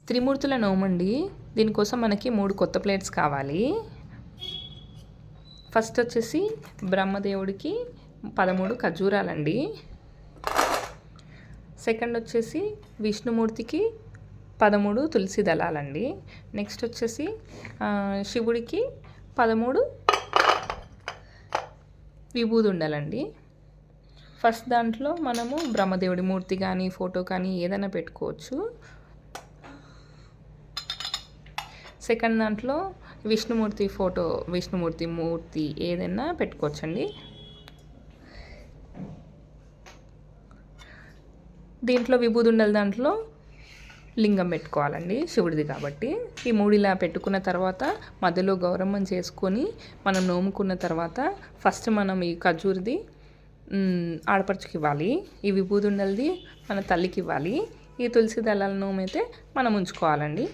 త్రిమూర్తుల నోమండి. దీనికోసం మనకి 3 కొత్త ప్లేట్స్ కావాలి. ఫస్ట్ వచ్చేసి బ్రహ్మదేవుడికి 13 ఖర్జూరాలండి. సెకండ్ వచ్చేసి విష్ణుమూర్తికి 13 తులసి దళాలండి. నెక్స్ట్ వచ్చేసి శివుడికి 13 విభూది ఉండాలండి. ఫస్ట్ దాంట్లో మనము బ్రహ్మదేవుడి మూర్తి కానీ ఫోటో కానీ ఏదైనా పెట్టుకోవచ్చు. సెకండ్ దాంట్లో విష్ణుమూర్తి ఫోటో, విష్ణుమూర్తి మూర్తి ఏదైనా పెట్టుకోవచ్చండి. దీంట్లో విభూది ఉండాలి, దాంట్లో లింగం పెట్టుకోవాలండి శివుడిది కాబట్టి. ఈ 3 ఇలా పెట్టుకున్న తర్వాత మధ్యలో గౌరమ్మం చేసుకొని మనం నోముకున్న తర్వాత ఫస్ట్ మనం ఈ ఖర్జూరది ఆడపడుచుకి ఇవ్వాలి. ఈ విభూది ఉండల్ది మన తల్లికి ఇవ్వాలి. ఈ తులసి దళాల నోమైతే మనం ఉంచుకోవాలండి.